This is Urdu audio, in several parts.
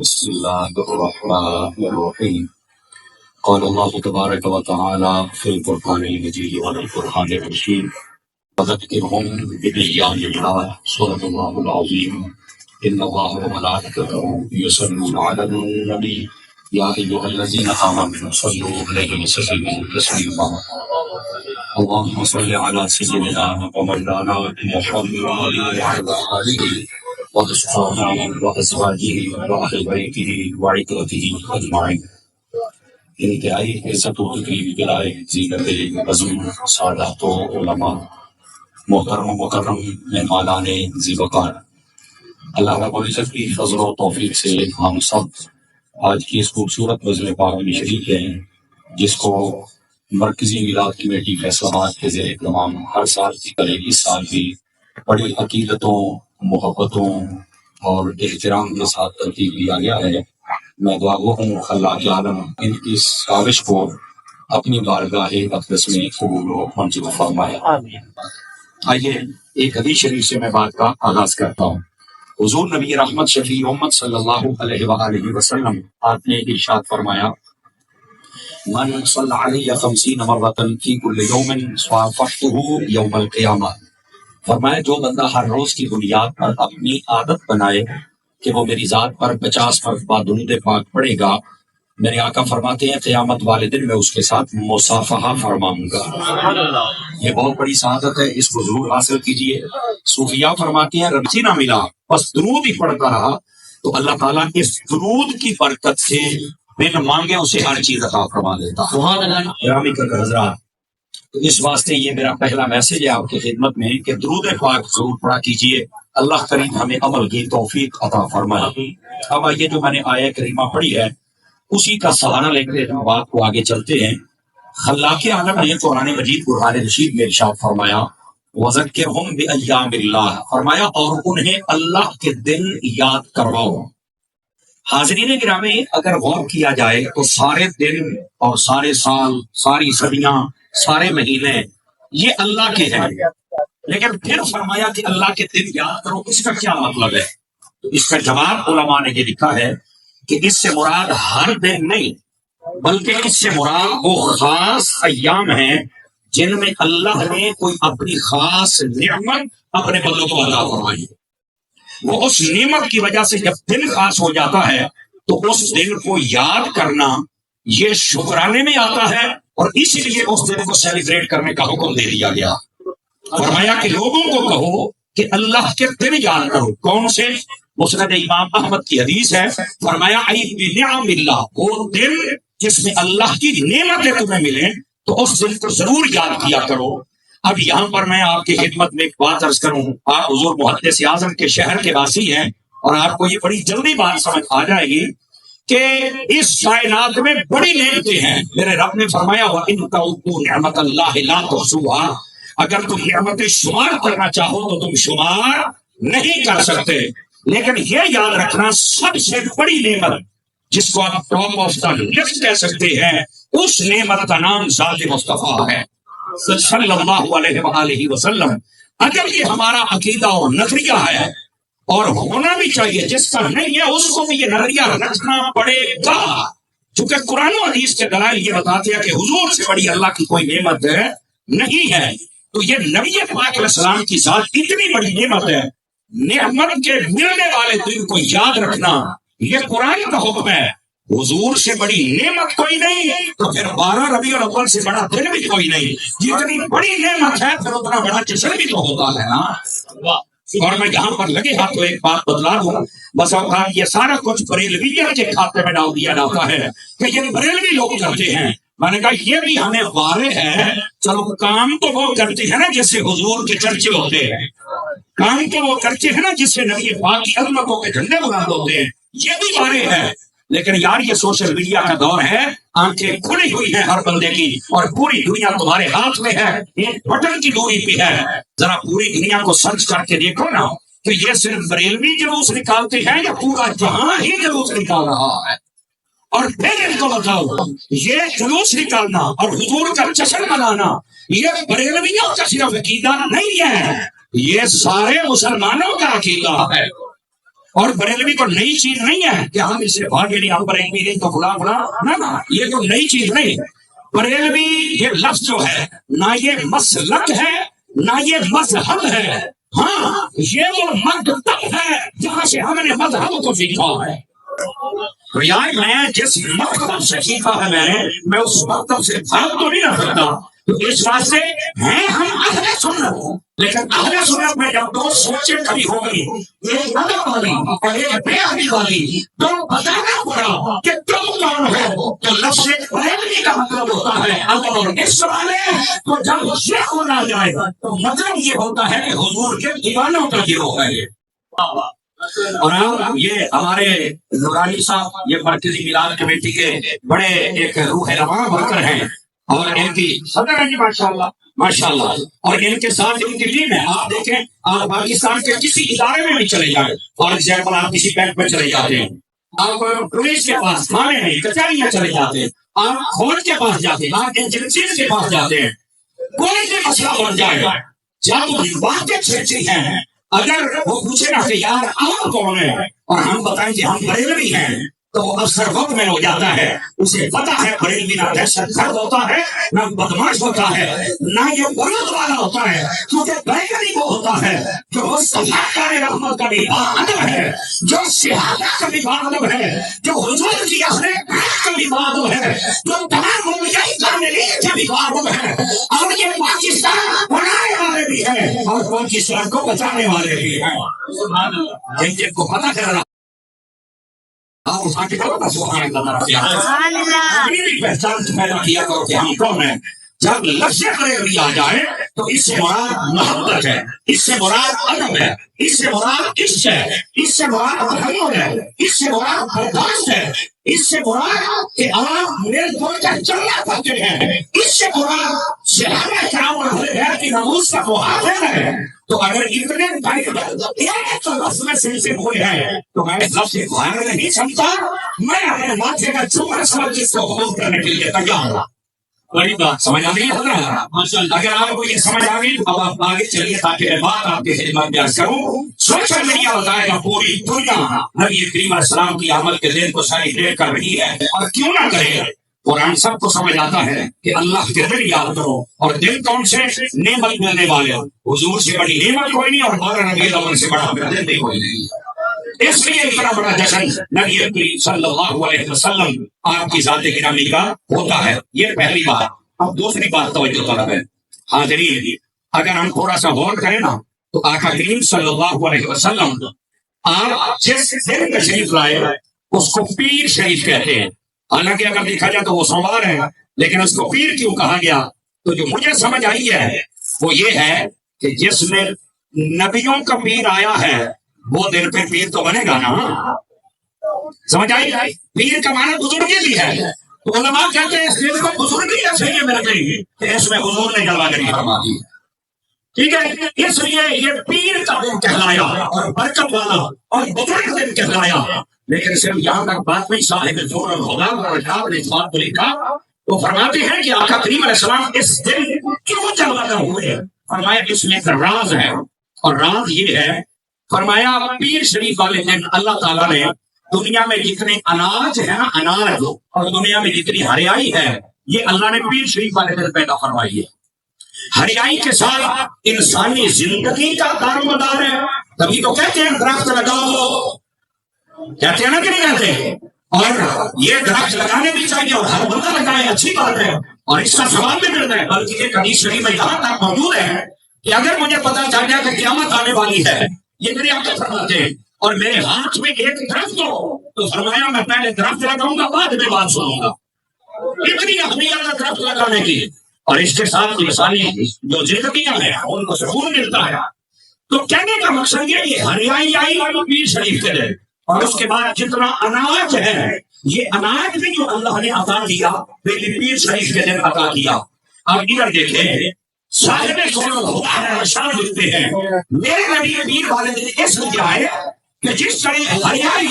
بسم الله الرحمن الرحيم. قال الله تبارك وتعالى في القرآن المجيد والقرآن الرشيد وذكرهم بأيام الله صدق الله العظيم. إن الله وملائكته يصلون على النبي يا أيها الذين آمنوا صلوا عليه وسلموا تسليما. اللهم صل على سيدنا ومولانا محمد وعلى آله وأصحابه وأزواجه وأهل بيته وعترته أجمعين. انتہائی عزت و تکریم کے لائق زینت عظیم سادات و علماء، محترم و مکرم مہمانان ذی وقار، اللہ رب العزت کی فضل و توفیق سے ہم سب آج کی اس خوبصورت بزم پاک میں شریک ہیں، جس کو مرکزی میلاد کمیٹی فیصلہ آباد کے زیر اہتمام ہر سال کی طرح اس سال بھی بڑی عقیدتوں، محبتوں اور احترام کے ساتھ ترتیب دیا گیا ہے۔ میں دعا گو ہوں خلاق عالم ان کی اس کاوش کو اپنی بارگاہ اقدس میں قبول و منظور فرمائے۔ آئیے ایک حدیث شریف سے میں بات کا آغاز کرتا ہوں۔ حضور نبی رحمت شفیع امت صلی اللہ علیہ وآلہ وسلم آپ نے ارشاد فرمایا، من صلی علیہ 50 مرۃ فی کل یوم صافحته یوم القیامہ۔ فرمایا جو بندہ ہر روز کی بنیاد پر اپنی عادت بنائے کہ وہ میری ذات پر 50 مرتبہ درود پاک پڑھے گا، میرے آقا فرماتے ہیں قیامت والے دن میں اس کے ساتھ مصافحہ فرماؤں گا۔ یہ بہت بڑی سعادت ہے، اس کو ضرور حاصل کیجئے۔ صوفیاء فرماتے ہیں رب سے نہ ملا بس درود ہی پڑھتا رہا تو اللہ تعالیٰ اس درود کی برکت سے بن مانگے اسے ہر چیز عطا فرما دیتا۔ گرامی حضرات، تو اس واسطے یہ میرا پہلا میسج ہے آپ کی خدمت میں کہ درود پاک ضرور پڑھا کیجئے، اللہ کریم ہمیں عمل کی توفیق عطا فرمائے۔ اب یہ جو میں نے آیہ کریمہ پڑھی ہے اسی کا سہارا لے کر ہم بات کو آگے چلتے ہیں۔ خلاق عالم نے قرآن مجید قرآن رشید میں ارشاد فرمایا، وَذَكِّرْهُمْ بِأَيَّامِ اللَّهِ، فرمایا اور انہیں اللہ کے دن یاد کرواؤ۔ حاضرین گرامی، اگر غور کیا جائے تو سارے دن اور سارے سال، ساری صدیاں، سارے مہینے یہ اللہ کے ہیں، لیکن پھر فرمایا کہ اللہ کے دن یاد کرو، اس کا کیا مطلب ہے؟ تو اس کا جواب علماء نے یہ لکھا ہے کہ اس سے مراد ہر دن نہیں، بلکہ اس سے مراد وہ خاص ایام ہیں جن میں اللہ نے کوئی اپنی خاص نعمت اپنے بندوں کو عطا فرمائی۔ وہ اس نعمت کی وجہ سے جب دن خاص ہو جاتا ہے تو اس دن کو یاد کرنا یہ شکرانے میں آتا ہے، اور اسی لیے اس دن کو سیلیبریٹ کرنے کا حکم دے دیا گیا۔ فرمایا کہ لوگوں کو کہو کہ اللہ کے دن یاد کرو۔ کون سے؟ مسند امام احمد کی حدیث ہے، فرمایا ای بنعم اللہ، وہ دن جس میں اللہ کی نعمتیں تمہیں ملیں تو اس دن کو ضرور یاد کیا کرو۔ اب یہاں پر میں آپ کی خدمت میں ایک بات عرض کروں، آپ حضور محدث اعظم کے شہر کے واسی ہیں اور آپ کو یہ بڑی جلدی بات سمجھ آ جائے گی کہ اس کائنات میں بڑی نعمتیں ہیں۔ میرے رب نے فرمایا وَإِن تَعُدُّوا نِعْمَتَ اللَّهِ لَا تُحْصُوهَا، اگر تم نعمتیں شمار کرنا چاہو تو تم شمار نہیں کر سکتے، لیکن یہ یاد رکھنا سب سے بڑی نعمت جس کو آپ ٹاپ آف دا لسٹ کہہ سکتے ہیں، اس نعمت کا نام ذات مصطفیٰ ہے صلی اللہ علیہ وآلہ وسلم۔ اگر یہ ہمارا عقیدہ اور نظریہ ہے اور ہونا بھی چاہیے، جس کا نہیں ہے اس کو بھی یہ نظریہ رکھنا پڑے گا، چونکہ قرآن و حدیث کے دلائل یہ بتاتے ہیں کہ حضور سے بڑی اللہ کی کوئی نعمت نہیں ہے۔ تو یہ نبی پاک علیہ السلام کی ذات اتنی بڑی نعمت ہے، نعمت کے ملنے والے دن کو یاد رکھنا یہ قرآن کا حکم ہے۔ حضور سے بڑی نعمت کوئی نہیں تو پھر 12 ربیع الاول سے بڑا دن بھی کوئی نہیں۔ جتنی بڑی نعمت ہے پھر اتنا بڑا جشن بھی تو ہوتا ہے نا۔ اور میں یہاں پر لگے ہاتھ ایک بات بدلا دوں، بس اوقات یہ سارا کچھ بریلویوں کے کھاتے میں ڈال دیا جاتا ہے کہ یہ بریلوی لوگ کرتے ہیں۔ میں نے کہا یہ بھی ہمیں واضح ہے، چلو کام تو وہ کرتے ہیں نا جس سے حضور کے چرچے ہوتے ہیں، کام تو وہ کرتے ہیں نا جس سے نبی پاک کی عظمتوں کے جھنڈے بلند ہوتے ہیں، یہ بھی واضح ہے۔ لیکن یار یہ سوشل میڈیا کا دور ہے، آنکھیں کھلی ہوئی ہیں ہر بندے کی اور پوری دنیا تمہارے ہاتھ میں ہے، ایک بٹن کی دوری پہ ہے۔ ذرا پوری دنیا کو سرچ کر کے دیکھو نا کہ یہ صرف بریلوی جلوس نکالتے ہیں یا پورا جہاں ہی جلوس نکال رہا ہے۔ اور پھر ان کو بتاؤ یہ جلوس نکالنا اور حضور کا جشن منانا یہ بریلویوں کا صرف عقیدہ نہیں ہے، یہ سارے مسلمانوں کا عقیدہ ہے۔ اور بریلوی کو نئی چیز نہیں ہے کہ ہم اس سے بھاگے نہیں، ہم بریلوی نہیں تو فلاں فلاں، نہ یہ کوئی نئی چیز نہیں۔ بریلوی یہ لفظ جو ہے نہ یہ مسلک ہے نہ یہ مذہب ہے، ہاں یہ وہ مکتب ہے جہاں سے ہم نے مذہب کو سیکھا ہے۔ تو یار میں جس مکتب سے سیکھا ہے میں اس مکتب سے بھاگ تو نہیں رہ سکتا۔ تو اس واسطے ہیں ہم اہل سنت، لیکن اہل سنت میں جب دو سوچیں کبھی ہو گئی، ایک ادب والی اور ایک بے ادبی والی، تو بتانا پڑا کہ تم کون ہو۔ تو لفظ بریلوی کا مطلب ہوتا ہے ادب اور اس والے، تو جب یہ ہونا جائے تو مطلب یہ ہوتا ہے کہ حضور کے دیوانوں کا گروہ ہے یہ۔ اور یہ ہمارے نورانی صاحب یہ مرکزی میلاد کمیٹی کے بڑے ایک روح رواں ورکر ہیں، اور ان کی صدر ہیں جی ماشاء اللہ ماشاء اللہ، اور ان کے ساتھ ان کی ٹیم ہے۔ آپ دیکھیں آپ پاکستان کے کسی ادارے میں بھی چلے جائیں، فار ایگزامپل آپ کسی بینک میں چلے جاتے ہیں، آپ پولیس کے پاس، تھانے میں کچہریاں چلے جاتے ہیں، آپ فوج کے پاس جاتے ہیں، آپ ایجنسیز کے پاس جاتے ہیں، کوئی بھی مسئلہ بن جائے گا جب باتیں چھڑتی ہیں، اگر وہ پوچھے نا کہ یار آپ کون ہے اور ہم بتائیں کہ ہم بریلوی ہیں، تو وہ افسر وقت میں ہو جاتا ہے، اسے پتا ہے بریلوی نہ دہشت گرد ہوتا ہے نہ بدماش ہوتا ہے نہ یہ غلط والا ہوتا ہے، کیونکہ بریلوی وہ ہوتا ہے جو مصطفیٰ رحمت کا بھی ادب ہے، جو شہادت کا بھی ادب ہے، جو حضور کی اہل بیت کا بھی ادب ہے، جو تمام اولیاء کاملین کا بھی ادب ہے، اور یہ پاکستان بنانے والے بھی ہیں اور پاکستان کو بچانے والے بھی ہیں۔ جن کو پتا چل رہا پہچان پیدا کیا کرو کہ ہم کون ہیں۔ جب لفظ بریلوی آ جائے تو اس سے مراد محبت ہے، اس سے مراد ادب ہے، اس سے مراد عشق ہے، اس سے مراد تحمل ہے، اس سے مراد برداشت ہے، اس سے مراد کہ آپ میرے دور کا چلنا کرتے ہیں، اس سے مراد صحابہ کرام اور اہل بیت کی ناموس کا محافظ ہے۔ تو اگر اتنے ایک لفظ میں سے ہوئے ہیں تو میں اس لفظ کو نہیں سمجھتا، میں اپنے ماتھے کا چوبا سمجھ اس کو قبول کرنے کے لیے تیار ہوں۔ بڑی بات سمجھ آ گئی ہے؟ اگر آپ کو یہ سمجھ آ گئی تو آپ آگے چلیے تاکہ میں بات آپ کے خدمت میں عرض کروں۔ سوشل میڈیا بتائے گا پوری دنیا نبی کریم علیہ السلام کی آمد کے دن کو سیلیبریٹ کر رہی ہے، اور کیوں نہ کرے۔ قرآن سب کو سمجھ آتا ہے کہ اللہ کے دل یاد کرو، اور دل کون سے؟ نعمت ملنے والے۔ حضور سے بڑی نعمت کوئی نہیں، اور 12 ربیع الاول سے بڑا دل بھی کوئی نہیں۔ اس لیے اتنا بڑا جشن نبی کریم صلی اللہ علیہ وسلم آپ کی ذات گرامی کا ہوتا ہے۔ یہ پہلی بات۔ اب دوسری بات توجہ طلب ہے حاضرین، اگر ہم تھوڑا سا غور کریں نا تو آقا کریم صلی اللہ علیہ وسلم آپ جس دن تشریف لائے اس کو پیر شریف کہتے ہیں، حالانکہ اگر دیکھا جائے تو وہ سوموار ہے، لیکن اس کو پیر کیوں کہا گیا؟ تو جو مجھے سمجھ آئی ہے وہ یہ ہے کہ جس میں نبیوں کا پیر آیا ہے وہ دن پہ پیر تو بنے گا نا۔ سمجھ آئی؟ پیر کا معنی بزرگی بھی ہے، تو علماء کہتے ہیں اس دن کو بزرگی ایسے ہی میں رکھیں گے کہ اس میں حضور نے جلوہ گری فرما دی، ٹھیک ہے؟ اس لیے یہ پیر کا دن کہلایا اور برکت والا اور بزرگ دن کہلایا۔ لیکن صرف یہاں تک بات نہیں، صاحب زور الہدا اور رشاد نے اس بات کو لکھا، وہ فرماتے ہیں کہ آقا کریم علیہ السلام اس دن کیوں جلوہ گر ہوئے؟ فرمایا اس میں ایک راز ہے، اور راز یہ ہے، فرمایا پیر شریف والے دن اللہ تعالیٰ نے دنیا میں جتنے اناج ہے نا، اناج، اور دنیا میں جتنی ہریائی ہے، یہ اللہ نے پیر شریف والے دن پیدا فرمائی ہے۔ ہریائی کے ساتھ انسانی زندگی کا دار و مدار ہے، تبھی تو کہتے ہیں درخت لگاؤ، کہتے ہیں نا کہ نہیں کہتے؟ اور یہ درخت لگانے بھی چاہیے، اور ہر بندہ لگائے، اچھی بات ہے، اور اس کا ثواب بھی ملتا ہے۔ بلکہ ایک حدیث شریف میں یہاں تک موجود ہے کہ اگر مجھے پتا چل جائے کہ قیامت آنے والی ہے، یہ میرے آقا فرماتے ہیں، اور میرے ہاتھ میں ایک درخت ہو، تو فرمایا میں پہلے درخت لگاؤں گا، بعد میں بات سنوں گا۔ اتنی اہمیت ہے درخت لگانے کی، اور اس کے ساتھ انسانی جو زندگیاں ہیں ان کو سکون ملتا ہے۔ تو کہنے کا مقصد یہ ہریائی آئی پیر شریف کے دن، اور اس کے بعد جتنا اناج ہے، یہ اناج بھی جو اللہ نے عطا کیا پیر شریف کے دن عطا کیا۔ اب ادھر دیکھیں، صاحب رشاد لکھتے ہیں، میرے نبی پیر والے دن اس لیے آئے کہ جس طرح ہریائی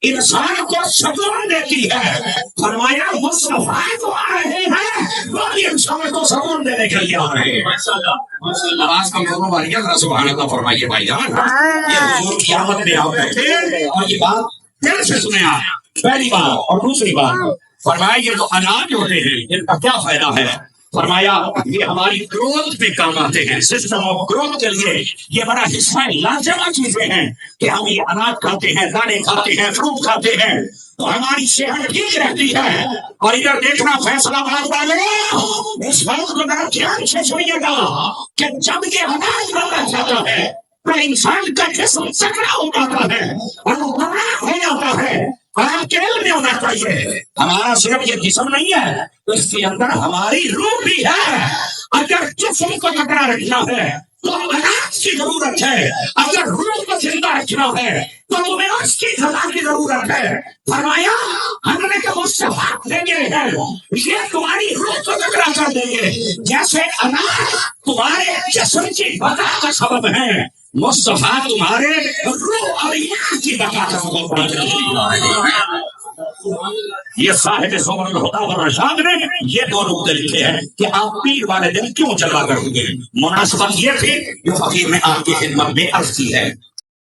انسان کو سکون دیتی ہے. فرمایا مصطفیٰ تو آ رہے ہیں وہ بھی انسان کو سکون دینے کے لیے آ رہے ہیں. آواز کمزوروں والی ہے، ذرا سبحان اللہ فرمائیے بھائی جان. یہ حضور قیامت میں آپ بیٹھے اور یہ بات دل سے سنے آپ. پہلی بات. اور دوسری بات فرمایا یہ جو اناج ہوتے ہیں ان کا کیا فائدہ ہے؟ فرمایا یہ ہماری گروتھ پہ کام آتے ہیں، سسٹم آف گروتھ کے لیے یہ بڑا حصہ لازمہ چیزیں ہیں کہ ہم یہ اناج کھاتے ہیں، دانے کھاتے ہیں، فروٹ کھاتے ہیں تو ہماری صحت ٹھیک رہتی ہے. اور ادھر دیکھنا فیصلہ باد والے اس بات کو ذرا دھیان سے سنیے گا کہ جب یہ اناج بننا چاہتا ہے تو انسان کا جسم سکڑا ہو جاتا ہے اور وہ بڑا ہو جاتا ہے. آپ کے علم میں ہونا چاہیے ہمارا صرف یہ جسم نہیں ہے، اس کے اندر ہماری روح بھی ہے. اگر جسم کو تکڑا رکھنا ہے تو اناج کی ضرورت ہے، اگر روح کو زندہ رکھنا ہے تو تمہیں اس کی غذا کی ضرورت ہے. فرمایا ہم نے کہ مصطفیٰ دیں گے یہ تمہاری روح کو تکڑا کر دیں گے. جیسے اناج تمہارے جسم کی بقا کا سبب ہے، مصطفیٰ تمہارے روح اور ایمان کی بقا کا سبب ہے. یہ صاحب صبر الہدیٰ والرشاد نے یہ دو نقطے لکھے ہیں کہ آپ پیر والے دن کیوں جلوہ کریں گے. مناسبت یہ تھی جو فقیر نے آپ کی خدمت میں عرض کی ہے.